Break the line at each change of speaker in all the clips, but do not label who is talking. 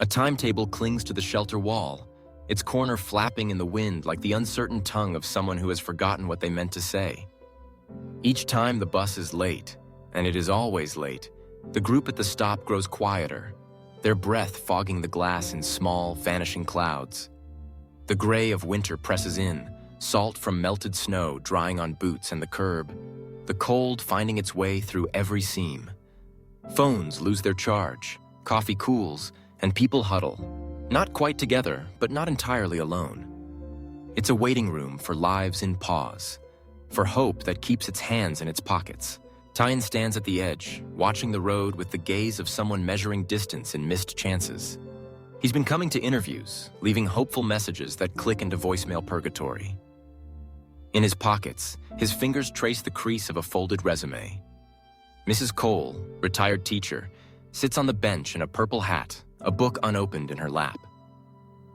A timetable clings to the shelter wall, its corner flapping in the wind like the uncertain tongue of someone who has forgotten what they meant to say. Each time the bus is late, and it is always late, the group at the stop grows quieter, their breath fogging the glass in small, vanishing clouds. The gray of winter presses in, salt from melted snow drying on boots and the curb, the cold finding its way through every seam. Phones lose their charge, coffee cools, and people huddle, not quite together, but not entirely alone. It's a waiting room for lives in pause, for hope that keeps its hands in its pockets. Tyen stands at the edge, watching the road with the gaze of someone measuring distance in missed chances. He's been coming to interviews, leaving hopeful messages that click into voicemail purgatory. In his pockets, his fingers trace the crease of a folded resume. Mrs. Cole, retired teacher, sits on the bench in a purple hat, a book unopened in her lap.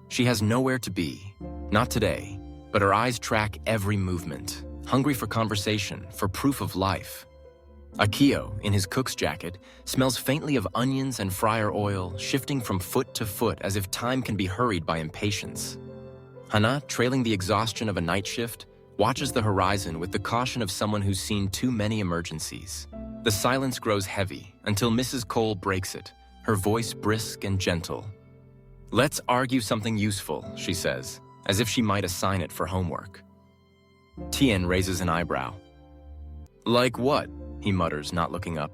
She has nowhere to be, not today, but her eyes track every movement, hungry for conversation, for proof of life. Akio, in his cook's jacket, smells faintly of onions and fryer oil, shifting from foot to foot as if time can be hurried by impatience. Hana, trailing the exhaustion of a night shift, watches the horizon with the caution of someone who's seen too many emergencies. The silence grows heavy until Mrs. Cole breaks it, her voice brisk and gentle. "Let's argue something useful," she says, as if she might assign it for homework. Tien raises an eyebrow. "Like what?" he mutters, not looking up.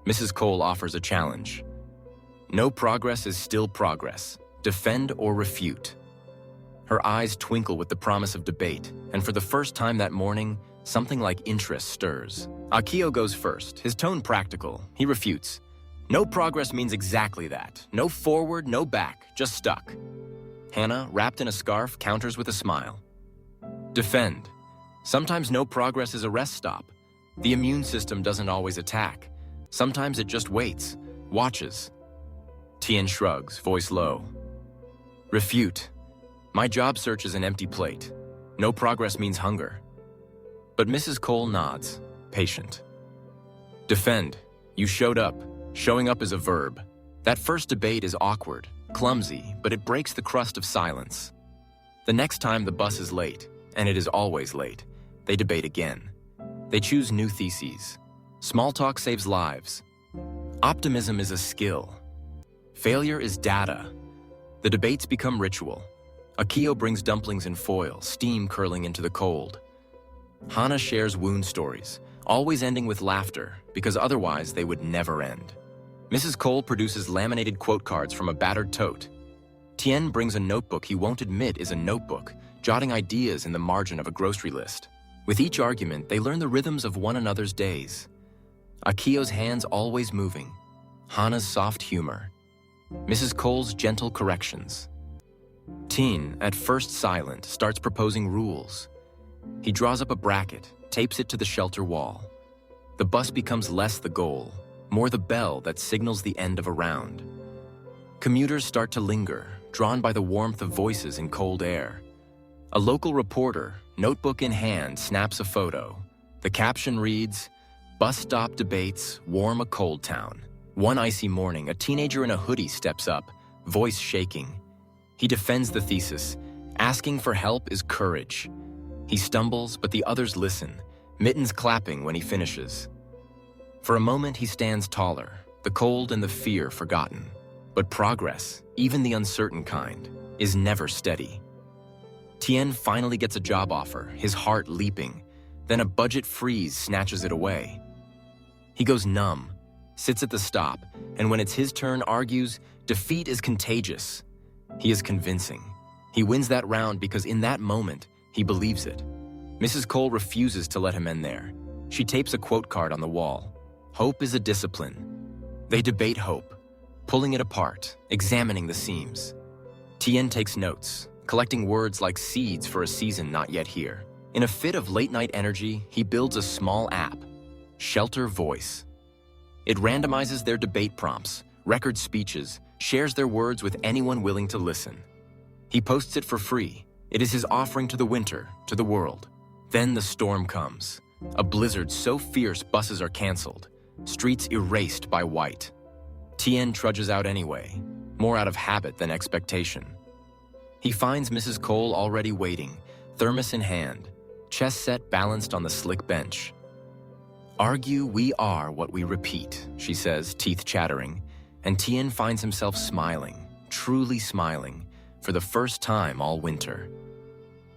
Mrs. Cole offers a challenge. "No progress is still progress. Defend or refute." Her eyes twinkle with the promise of debate, and for the first time that morning, something like interest stirs. Akio goes first, his tone practical. He refutes. "No progress means exactly that. No forward, no back, just stuck." Hannah, wrapped in a scarf, counters with a smile. "Defend. Sometimes no progress is a rest stop. The immune system doesn't always attack. Sometimes it just waits, watches." Tien shrugs, voice low. "Refute. My job search is an empty plate. No progress means hunger." But Mrs. Cole nods, patient. "Defend. You showed up. Showing up is a verb. That first debate is awkward, clumsy, but it breaks the crust of silence. The next time the bus is late, and it is always late, they debate again. They choose new theses. Small talk saves lives. Optimism is a skill. Failure is data. The debates become ritual. Akio brings dumplings in foil, steam curling into the cold. Hana shares wound stories, always ending with laughter, because otherwise they would never end. Mrs. Cole produces laminated quote cards from a battered tote. Tien brings a notebook he won't admit is a notebook, jotting ideas in the margin of a grocery list. With each argument, they learn the rhythms of one another's days. Akio's hands always moving, Hana's soft humor, Mrs. Cole's gentle corrections. Tien, at first silent, starts proposing rules. He draws up a bracket, tapes it to the shelter wall. The bus becomes less the goal, more the bell that signals the end of a round. Commuters start to linger, drawn by the warmth of voices in cold air. A local reporter, notebook in hand, snaps a photo. The caption reads, "Bus stop debates warm a cold town." One icy morning, a teenager in a hoodie steps up, voice shaking. He defends the thesis. Asking for help is courage. He stumbles, but the others listen, mittens clapping when he finishes. For a moment, he stands taller, the cold and the fear forgotten. But progress, even the uncertain kind, is never steady. Tien finally gets a job offer, his heart leaping. Then a budget freeze snatches it away. He goes numb, sits at the stop, and when it's his turn, argues, defeat is contagious. He is convincing. He wins that round because in that moment, he believes it. Mrs. Cole refuses to let him end there. She tapes a quote card on the wall. Hope is a discipline. They debate hope, pulling it apart, examining the seams. Tien takes notes, collecting words like seeds for a season not yet here. In a fit of late-night energy, he builds a small app, Shelter Voice. It randomizes their debate prompts, records speeches, shares their words with anyone willing to listen. He posts it for free. It is his offering to the winter, to the world. Then the storm comes. A blizzard so fierce buses are canceled, streets erased by white. Tien trudges out anyway, more out of habit than expectation. He finds Mrs. Cole already waiting, thermos in hand, chess set balanced on the slick bench. "Argue we are what we repeat," she says, teeth chattering, and Tien finds himself smiling, truly smiling, for the first time all winter.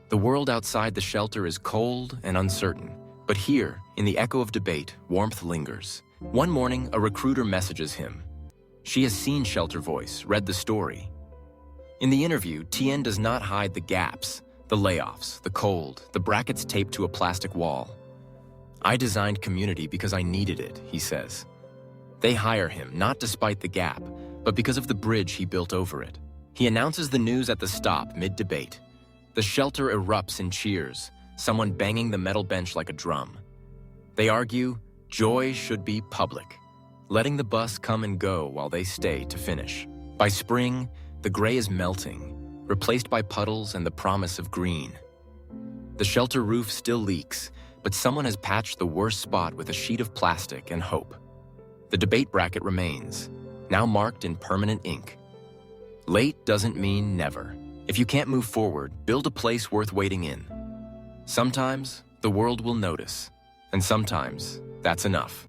The world outside the shelter is cold and uncertain, but here, in the echo of debate, warmth lingers. One morning, a recruiter messages him. She has seen Shelter Voice, read the story. In the interview, Tien does not hide the gaps, the layoffs, the cold, the brackets taped to a plastic wall. "I designed community because I needed it," he says. They hire him, not despite the gap, but because of the bridge he built over it. He announces the news at the stop, mid-debate. The shelter erupts in cheers, someone banging the metal bench like a drum. They argue, joy should be public, letting the bus come and go while they stay to finish. By spring, the gray is melting, replaced by puddles and the promise of green. The shelter roof still leaks, but someone has patched the worst spot with a sheet of plastic and hope. The debate bracket remains, now marked in permanent ink. Late doesn't mean never. If you can't move forward, build a place worth waiting in. Sometimes the world will notice, and sometimes that's enough.